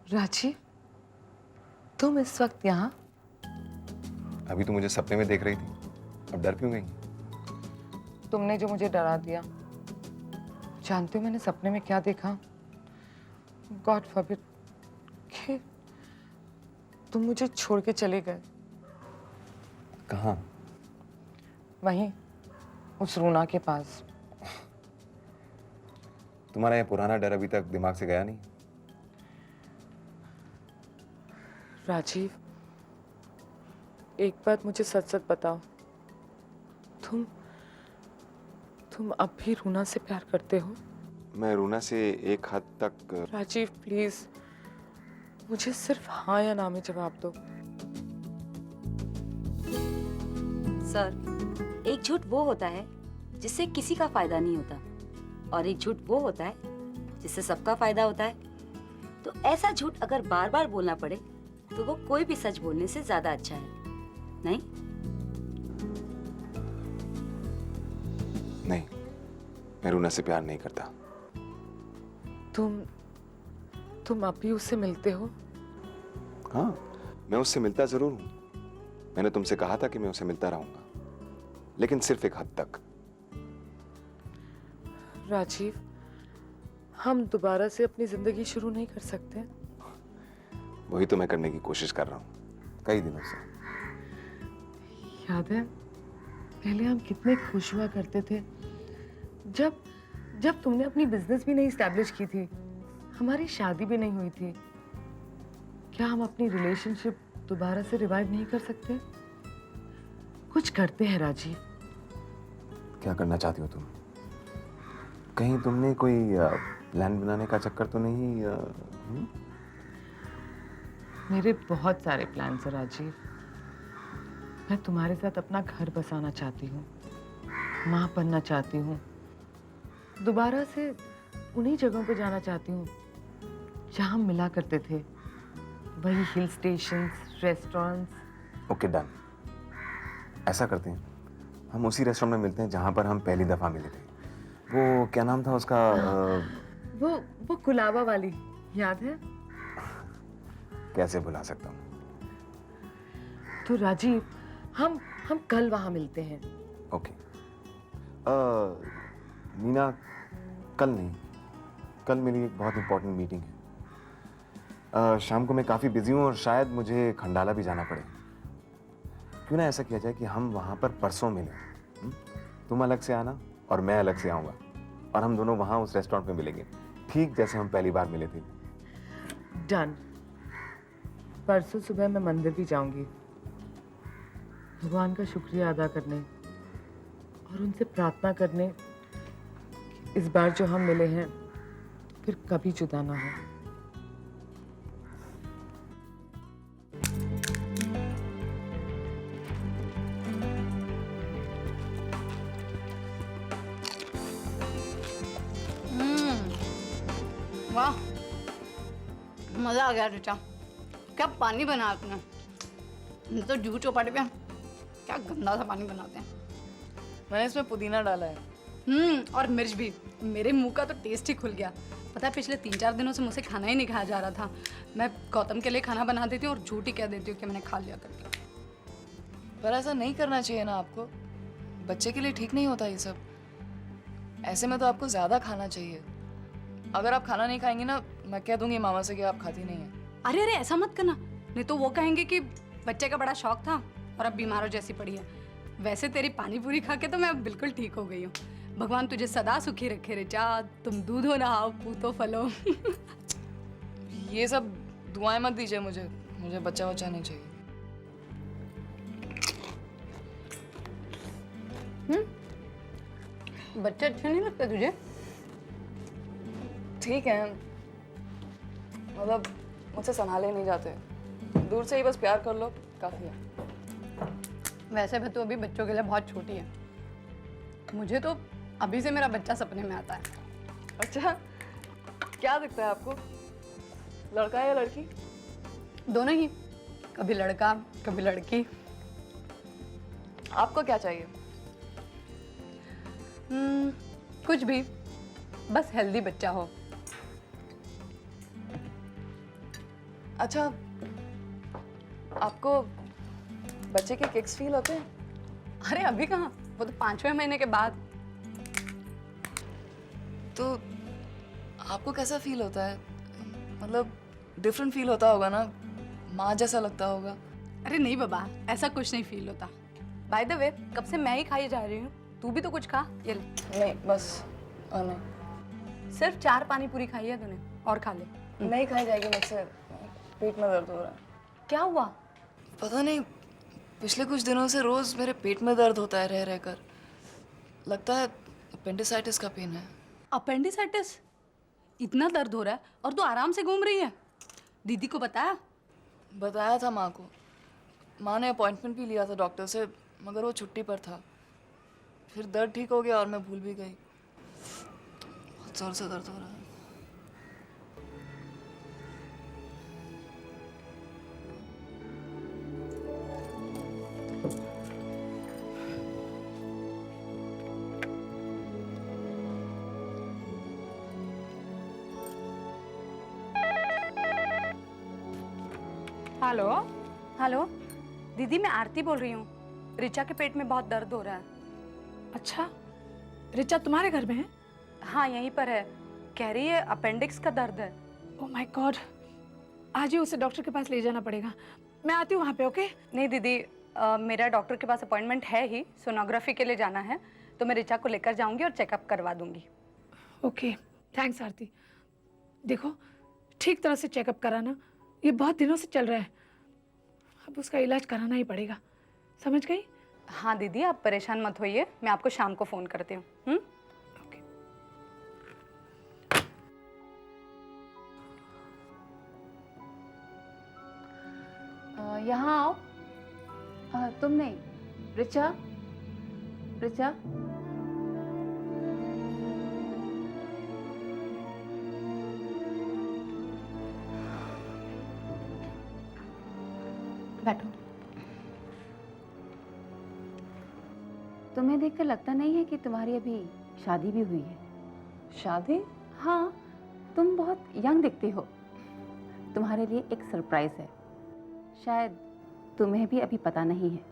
राजी, तुम इस वक्त यहाँ? अभी तो मुझे सपने में देख रही थी, अब डर क्यों गई? तुमने जो मुझे डरा दिया, जानते हो मैंने सपने में क्या देखा? गॉड फॉरबिड कि तुम मुझे छोड़ के चले गए। कहाँ? वहीं, उस रूना के पास। तुम्हारा ये पुराना डर अभी तक दिमाग से गया नहीं? राजीव, एक बात मुझे सच सच बताओ, तुम अब भी रूना से प्यार करते हो? मैं रूना से एक हद तक। राजीव प्लीज, मुझे सिर्फ हाँ या ना में जवाब दो। सर, एक झूठ वो होता है जिससे किसी का फायदा नहीं होता, और एक झूठ वो होता है जिससे सबका फायदा होता है। तो ऐसा झूठ अगर बार बार बोलना पड़े तो वो कोई भी सच बोलने से ज्यादा अच्छा है, नहीं? नहीं, मैं रूना से प्यार नहीं करता। तुम अब भी उससे मिलते हो? हाँ, मैं उससे मिलता जरूर हूँ। मैंने तुमसे कहा था कि मैं उससे मिलता रहूंगा, लेकिन सिर्फ एक हद तक। राजीव, हम दोबारा से अपनी जिंदगी शुरू नहीं कर सकते? वही तो मैं करने की कोशिश कर रहा हूँ कई दिनों से। याद है पहले हम कितने खुश हुआ करते थे जब तुमने अपनी बिजनेस भी नहीं इस्टेब्लिश की थी, हमारी शादी भी नहीं हुई थी। क्या हम अपनी रिलेशनशिप दोबारा से रिवाइव नहीं कर सकते? कुछ करते हैं राजीव। क्या करना चाहती हो तुम? कहीं तुमने कोई प्लान बनाने का चक्कर तो नहीं? मेरे बहुत सारे प्लान्स हैं राजीव। मैं तुम्हारे साथ अपना घर बसाना चाहती हूँ, माँ बनना चाहती हूँ, दोबारा से उन्हीं जगहों पे जाना चाहती हूँ जहाँ हम मिला करते थे, वही hill stations, restaurants. Okay done, ऐसा करते हैं, हम उसी रेस्टोरेंट में मिलते हैं जहाँ पर हम पहली दफा मिले थे। वो क्या नाम था उसका? वो कुलाबा वाली, याद है? कैसे भुला सकता हूँ। तो राजीव, हम कल वहाँ मिलते हैं। ओके। मीना, कल नहीं, कल मेरी एक बहुत इंपॉर्टेंट मीटिंग है। शाम को मैं काफ़ी बिजी हूँ और शायद मुझे खंडाला भी जाना पड़े। क्यों ना ऐसा किया जाए कि हम वहाँ पर परसों मिलें? तुम अलग से आना और मैं अलग से आऊँगा, और हम दोनों वहाँ उस रेस्टोरेंट में मिलेंगे, ठीक जैसे हम पहली बार मिले थे। डन। परसों सुबह मैं मंदिर भी जाऊंगी, भगवान का शुक्रिया अदा करने और उनसे प्रार्थना करने कि इस बार जो हम मिले हैं फिर कभी जुदा ना हो। वाह, मजा आ गया ऋचा। क्या पानी बना आपने? हम तो जूह चौपाटी पे क्या गंदा सा पानी बनाते हैं। मैंने इसमें पुदीना डाला है। और मिर्च भी। मेरे मुंह का तो टेस्ट ही खुल गया। पता है पिछले 3-4 दिनों से मुझसे खाना ही नहीं खाया जा रहा था। मैं गौतम के लिए खाना बना देती हूँ और झूठ ही कह देती हूँ कि मैंने खा लिया करके। पर ऐसा नहीं करना चाहिए ना आपको, बच्चे के लिए ठीक नहीं होता ये सब। ऐसे में तो आपको ज्यादा खाना चाहिए। अगर आप खाना नहीं खाएंगे ना, मैं कह दूंगी मामा से कि आप खाती नहीं है। अरे अरे, ऐसा मत करना, नहीं तो वो कहेंगे कि बच्चे का बड़ा शौक था और अब बीमारों जैसी पड़ी है। वैसे तेरी पानी पूरी खा के तो मैं अब बिल्कुल ठीक हो गई हूँ। भगवान तुझे सदा सुखी रखे ऋचा। तुम दूधो नहाओ, पूतो फलो। ये सब दुआएं मत दीजिए मुझे, मुझे बच्चा बच्चा नहीं चाहिए। बच्चे अच्छे नहीं लगते तुझे? ठीक है, मतलब मुझसे संभाले नहीं जाते, दूर से ही बस प्यार कर लो काफी है। वैसे भी तू अभी बच्चों के लिए बहुत छोटी है। मुझे तो अभी से मेरा बच्चा सपने में आता है। अच्छा, क्या दिखता है आपको, लड़का या लड़की? दोनों ही, कभी लड़का कभी लड़की। आपको क्या चाहिए? कुछ भी, बस हेल्दी बच्चा हो। अच्छा, आपको बच्चे के किक्स फील होते हैं? अरे अभी कहाँ, वो तो 5वें महीने के बाद। तो आपको कैसा फील होता है? मतलब डिफरेंट फील होता होगा ना, माँ जैसा लगता होगा। अरे नहीं बाबा, ऐसा कुछ नहीं फील होता। बाय द वे, कब से मैं ही खाई जा रही हूँ, तू भी तो कुछ खा। ये ले, नहीं बस, नहीं सिर्फ 4 पानी पूरी खाई है तूने, और खा ले। नहीं खाई जाएगी मुझसे, पेट में दर्द हो रहा है। क्या हुआ? पता नहीं, पिछले कुछ दिनों से रोज मेरे पेट में दर्द होता है रह रहकर। लगता है अपेंडिसाइटिस का पेन है। अपेंडिसाइटिस? इतना दर्द हो रहा है और तू आराम से घूम रही है? दीदी को बताया? बताया था माँ को। माँ ने अपॉइंटमेंट भी लिया था डॉक्टर से, मगर वो छुट्टी पर था। फिर दर्द ठीक हो गया और मैं भूल भी गई। बहुत जोर से दर्द हो रहा है। हेलो हेलो दीदी, मैं आरती बोल रही हूँ। रिचा के पेट में बहुत दर्द हो रहा है। अच्छा, रिचा तुम्हारे घर में है? हाँ, यहीं पर है। कह रही है अपेंडिक्स का दर्द है। ओह माय गॉड, आज ही उसे डॉक्टर के पास ले जाना पड़ेगा। मैं आती हूँ वहाँ पे, ओके? नहीं दीदी, मेरा डॉक्टर के पास अपॉइंटमेंट है ही, सोनोग्राफी के लिए जाना है, तो मैं रिचा को लेकर जाऊंगी और चेकअप करवा दूंगी। ओके, थैंक्स आरती। देखो, ठीक तरह से चेकअप कराना, ये बहुत दिनों से चल रहा है। अब उसका इलाज कराना ही पड़ेगा, समझ गई? हाँ दीदी, आप परेशान मत होइए, मैं आपको शाम को फ़ोन करती हूँ। ओके। यहाँ आओ। तुम नहीं, रिचा, रिचा। बैठो। तुम्हें देखकर लगता नहीं है कि तुम्हारी अभी शादी भी हुई है? शादी? हाँ, तुम बहुत यंग दिखती हो। तुम्हारे लिए एक सरप्राइज है, शायद तुम्हें भी अभी पता नहीं है।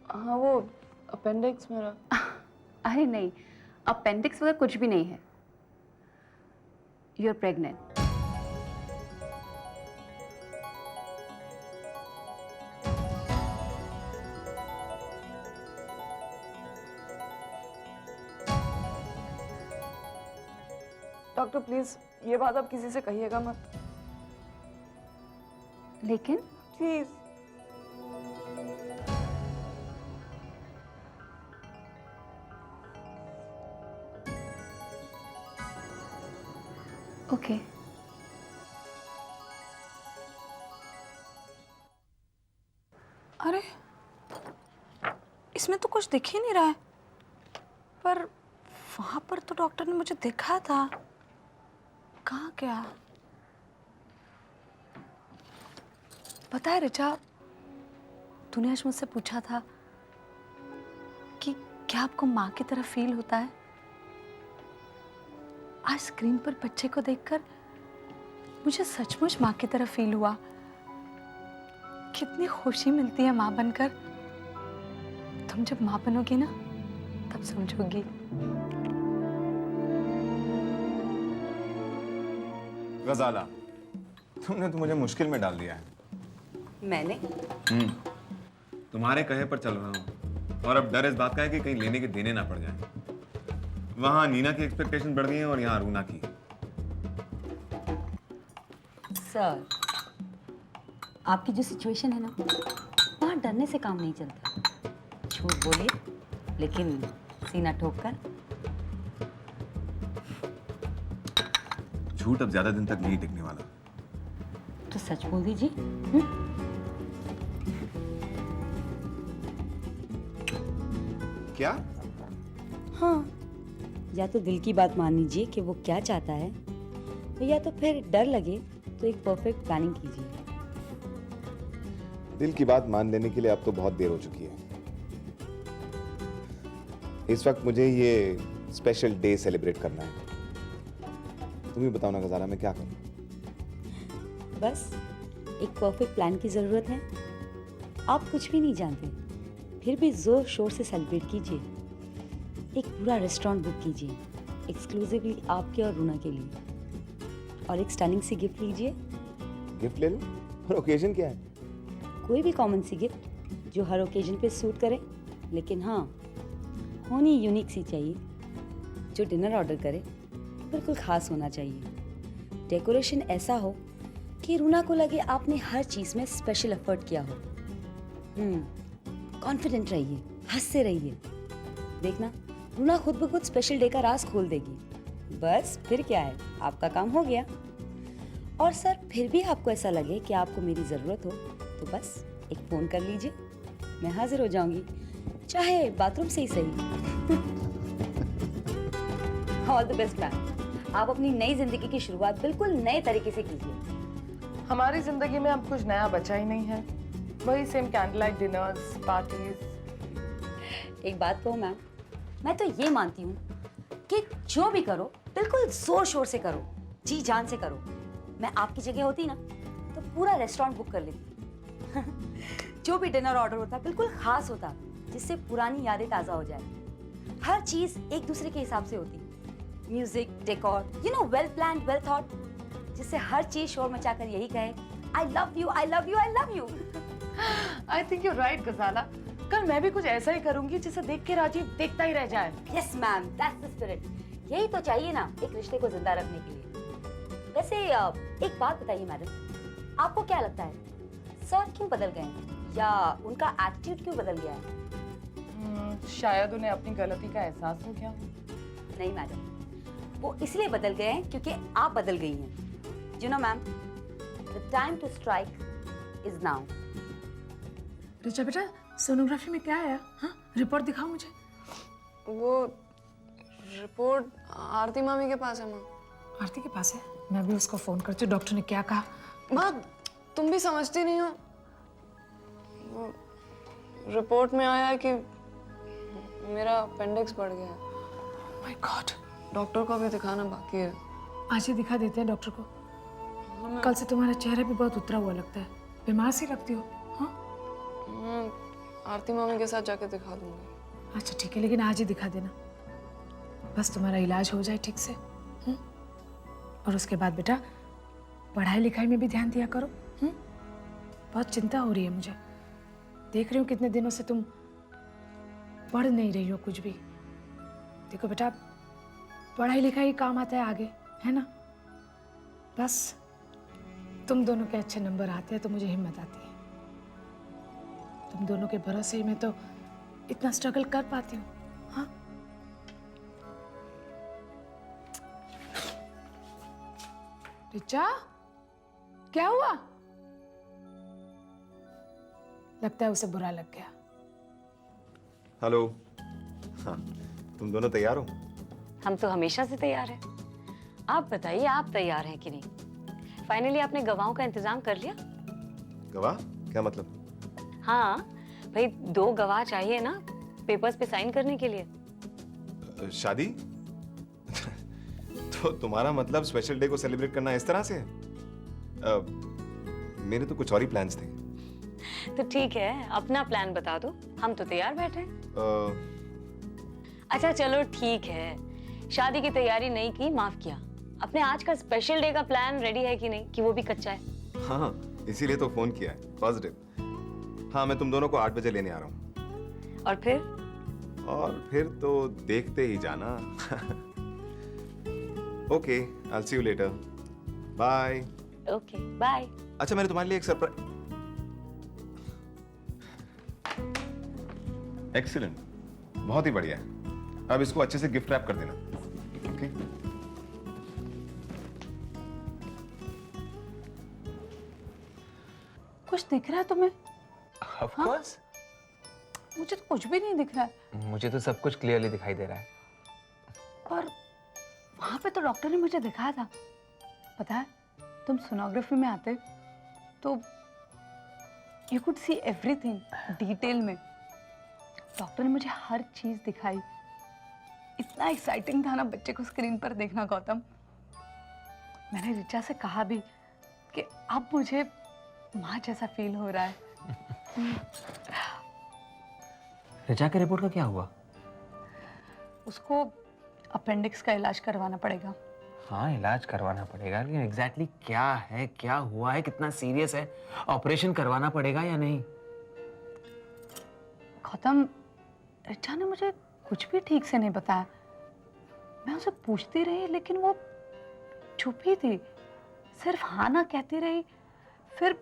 हाँ, वो अपेंडिक्स मेरा। अरे नहीं, अपेंडिक्स वगैरह कुछ भी नहीं है। You are pregnant. Doctor please, ये बात आप किसी से कहिएगा मत, लेकिन प्लीज। ओके। अरे, इसमें तो कुछ दिख ही नहीं रहा है, पर वहां पर तो डॉक्टर ने मुझे देखा था। कहाँ गया? पता है रिचा, तूने आज मुझसे पूछा था कि क्या आपको माँ की तरह फील होता है। आज स्क्रीन पर बच्चे को देखकर मुझे सचमुच माँ की तरह फील हुआ। कितनी खुशी मिलती है माँ बनकर। तुम जब माँ बनोगी ना, तब समझोगी। गजाला, तुमने तो मुझे मुश्किल में डाल दिया है। मैंने? तुम्हारे कहे पर चल रहा हूँ, और अब डर इस बात का है कि कहीं लेने के देने ना पड़ जाए। वहां नीना की एक्सपेक्टेशन बढ़ गई है और यहाँ रूना की। सर, आपकी जो सिचुएशन है ना, वहाँ डरने से काम नहीं चलता। झूठ बोलिए, लेकिन सीना ठोक कर। झूठ अब ज्यादा दिन तक नहीं टिकने वाला। तो सच बोल दीजिए। क्या? हाँ, या तो दिल की बात मान लीजिए कि वो क्या चाहता है, या तो फिर डर लगे तो एक परफेक्ट प्लानिंग कीजिए। दिल की बात मान लेने के लिए अब तो बहुत देर हो चुकी है। इस वक्त मुझे ये स्पेशल डे सेलिब्रेट करना है। तुम ही बताओ ना गजाला, मैं क्या करूं? बस एक परफेक्ट प्लान की ज़रूरत है। आप कुछ भी नहीं जानते, फिर भी ज़ोर शोर से सेलिब्रेट कीजिए। एक पूरा रेस्टोरेंट बुक कीजिए एक्सक्लूसिवली आपके और रूना के लिए, और एक स्टनिंग सी गिफ्ट लीजिए। गिफ्ट ले लो। और ओकेजन क्या है? कोई भी कॉमन सी गिफ्ट जो हर ओकेजन पे सूट करे, लेकिन हाँ होनी यूनिक सी चाहिए। जो डिनर ऑर्डर करे बिल्कुल खास होना चाहिए। डेकोरेशन ऐसा हो कि रूना को लगे आपने हर चीज़ में स्पेशल एफर्ट किया हो। कॉन्फिडेंट रहिए, हंसते रहिए। देखना रूना खुद ब खुद स्पेशल डे का राज खोल देगी। बस फिर क्या है, आपका काम हो गया। और सर फिर भी आपको ऐसा लगे कि आपको मेरी ज़रूरत हो तो बस एक फ़ोन कर लीजिए, मैं हाजिर हो जाऊंगी, चाहे बाथरूम से ही सही। All the best ma'am. आप अपनी नई जिंदगी की शुरुआत बिल्कुल नए तरीके से कीजिए। हमारी जिंदगी में अब कुछ नया बचा ही नहीं है, वही same candle light dinners, parties. एक बात कहूँ मैम, मैं तो ये मानती हूँ कि जो भी करो बिल्कुल जोर शोर से करो, जी जान से करो। मैं आपकी जगह होती ना तो पूरा रेस्टोरेंट बुक कर लेती। जो भी डिनर ऑर्डर होता बिल्कुल खास होता, जिससे पुरानी यादें ताज़ा हो जाए। हर चीज़ एक दूसरे के हिसाब से होती, music, decor, you know, well planned, well thought, जिससे हर चीज़ शोर मचाकर यही कहे I love you, I love you, I love you. I think you right Ghazala. कल मैं भी कुछ ऐसा ही करूंगी जिसे देख के राजीव देखता ही रह जाए। Yes ma'am, that's the spirit. यही तो चाहिए ना एक रिश्ते को जिंदा रखने के लिए। वैसे एक बात बताइए मैडम, आपको क्या लगता है सर क्यों बदल गए हैं, या उनका एटीट्यूड क्यों बदल गया है? शायद उन्हें अपनी गलती का एहसास हो गया। नहीं मैडम, वो इसलिए बदल गए हैं क्योंकि आप बदल गई हैं। You know ma'am, the time to strike is now. Richa बेटा, सोनोग्राफी में क्या आया? हाँ, रिपोर्ट दिखाओ मुझे। वो रिपोर्ट आरती मामी के पास है माँ। आरती के पास है? मैं भी उसको फोन करती हूँ। डॉक्टर ने क्या कहा? बात तुम भी समझती नहीं हो। वो रिपोर्ट में आया है कि मेरा अपेंडिक्स बढ़ गया है। My God. डॉक्टर को अभी दिखाना बाकी है। आज ही दिखा देते हैं डॉक्टर को। कल से तुम्हारा चेहरा भी बहुत उतरा हुआ लगता है, बीमार सी लगती हो। हाँ, मैं आरती मामी के साथ जाके दिखा दूंगी। अच्छा ठीक है, लेकिन आज ही दिखा देना, बस तुम्हारा इलाज हो जाए ठीक से। और उसके बाद बेटा पढ़ाई लिखाई में भी ध्यान दिया करो। बहुत चिंता हो रही है मुझे। देख रही हूँ कितने दिनों से तुम पढ़ नहीं रही हो कुछ भी। देखो बेटा, पढ़ाई लिखाई काम आता है आगे, है ना? बस तुम दोनों के अच्छे नंबर आते हैं तो मुझे हिम्मत आती है। तुम दोनों के भरोसे ही मैं तो इतना स्ट्रगल कर पाती हूँ। हाँ, रिचा, क्या हुआ? लगता है उसे बुरा लग गया। हेलो। हाँ, तुम दोनों तैयार हो? हम तो हमेशा से तैयार हैं। आप बताइए, आप तैयार हैं कि नहीं? फाइनली आपने गवाहों का इंतजाम कर लिया? गवाह? क्या मतलब? हाँ भाई, 2 गवाह चाहिए ना पेपर्स पे साइन करने के लिए। शादी? तो तुम्हारा मतलब स्पेशल डे को सेलिब्रेट करना इस तरह से है? मेरे तो कुछ और ही प्लान्स थे। तो ठीक है, अपना प्लान बता दो, हम तो तैयार बैठे हैं। अच्छा चलो ठीक है, शादी की तैयारी नहीं की, माफ किया। अपने आज का स्पेशल डे का प्लान रेडी है कि नहीं, कि वो भी कच्चा है? हाँ, इसीलिए तो फोन किया है। पॉजिटिव। हाँ, मैं तुम दोनों को 8 बजे लेने आ रहा हूँ। और फिर? और फिर तो देखते ही जाना। Okay, I'll see you later. Bye. Okay bye. अच्छा, मैंने तुम्हारे लिए एक सरप्राइज। एक्सीलेंट, बहुत ही बढ़िया है। अब इसको अच्छे से गिफ्ट रैप कर देना। ओके? कुछ दिख रहा है तुम्हें? Of course. मुझे तो कुछ भी नहीं दिख रहा है। मुझे तो सब कुछ क्लियरली दिखाई दे रहा है। पर वहां पे तो डॉक्टर ने मुझे दिखाया था। पता है, तुम सोनोग्राफी में आते तो you could see everything detail में। डॉक्टर ने मुझे हर चीज दिखाई। इतना एक्साइटिंग था ना बच्चे को स्क्रीन पर देखना गौतम। मैंने रिचा से कहा भी, कि अब मुझे माँ जैसा फील हो रहा है। ऋचा के रिपोर्ट का क्या हुआ? उसको अपेंडिक्स का इलाज करवाना पड़ेगा। हाँ, इलाज करवाना पड़ेगा, लेकिन एग्जैक्टली क्या है, क्या हुआ है, कितना सीरियस है, ऑपरेशन करवाना पड़ेगा या नहीं? गौतम, ऋचा ने मुझे कुछ भी ठीक से नहीं बताया। मैं उसे पूछती रही लेकिन वो चुप ही थी, सिर्फ हाँ ना कहती रही। फिर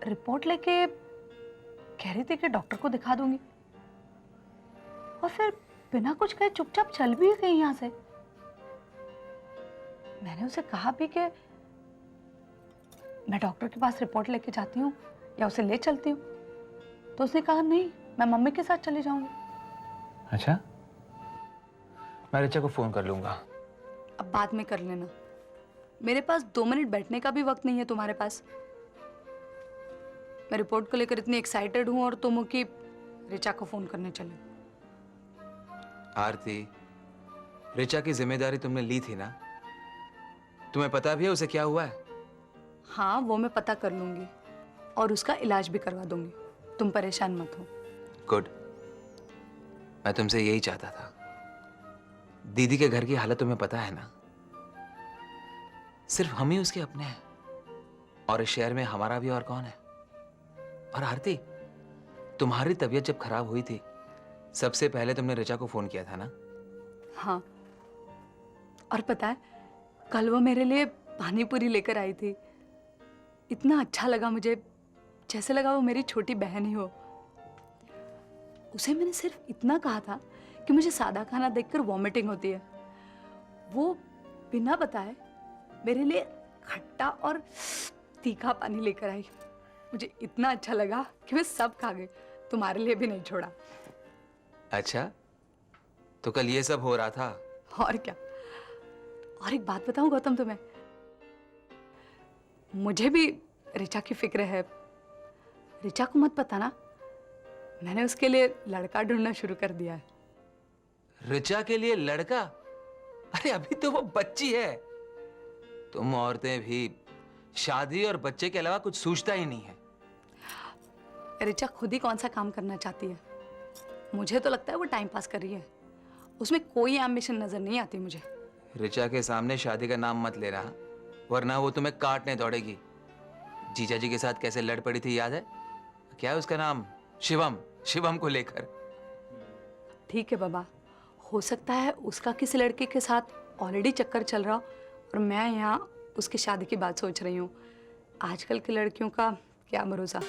रिपोर्ट लेके कह रही थी कि डॉक्टर को दिखा दूंगी, और फिर बिना कुछ कहे चुपचाप चल भी गई यहाँ से। मैंने उसे कहा भी कि मैं डॉक्टर के पास रिपोर्ट लेके जाती हूँ या उसे ले चलती हूँ, तो उसने कहा नहीं, मैं मम्मी के साथ चली जाऊंगी। अच्छा, मैं ऋचा को फोन कर लूंगा। अब बाद में कर लेना, मेरे पास 2 मिनट बैठने का भी वक्त नहीं है तुम्हारे पास। मैं रिपोर्ट को लेकर इतनी एक्साइटेड हूँ और तुम हो कि ऋचा को फोन करने चले। आरती, ऋचा की जिम्मेदारी तुमने ली थी ना? तुम्हें पता भी है उसे क्या हुआ है? हाँ, वो मैं पता कर लूंगी और उसका इलाज भी करवा दूंगी, तुम परेशान मत हो। गुड, मैं तुमसे यही चाहता था। दीदी के घर की हालत तुम्हें पता है ना? सिर्फ हम ही उसके अपने हैं, और इस शहर में हमारा भी और कौन है? और आरती, तुम्हारी तबीयत जब खराब हुई थी, सबसे पहले तुमने ऋचा को फोन किया था ना? हाँ, और पता है कल वो मेरे लिए पानी पूरी लेकर आई थी। इतना अच्छा लगा मुझे, जैसे लगा वो मेरी छोटी बहन ही हो। उसे मैंने सिर्फ इतना कहा था कि मुझे सादा खाना देखकर वॉमिटिंग होती है। वो बिना बताए मेरे लिए खट्टा और तीखा पानी लेकर आई। मुझे इतना अच्छा लगा कि मैं सब खा गई, तुम्हारे लिए भी नहीं छोड़ा। अच्छा, तो कल ये सब हो रहा था? और क्या। और एक बात बताऊं गौतम तुम्हें, मुझे भी ऋचा की फिक्र है। ऋचा को मत पता ना, मैंने उसके लिए लड़का ढूंढना शुरू कर दिया है। ऋचा के लिए लड़का? अरे अभी तो वो बच्ची है। तुम औरतें भी शादी और बच्चे के अलावा कुछ सोचता ही नहीं है। ऋचा खुद ही कौन सा काम करना चाहती है। मुझे तो लगता है वो टाइम पास कर रही है, उसमें कोई एम्बिशन नजर नहीं आती मुझे। ऋचा के सामने शादी का नाम मत लेना, वरना वो तुम्हें काटने दौड़ेगी। जीजा जी के साथ कैसे लड़ पड़ी थी, याद है? क्या है उसका नाम? शिवम। शिवम को लेकर। ठीक है बाबा, हो सकता है उसका किसी लड़के के साथ ऑलरेडी चक्कर चल रहा और मैं यहाँ उसकी शादी की बात सोच रही हूँ। आजकल की लड़कियों का क्या भरोसा।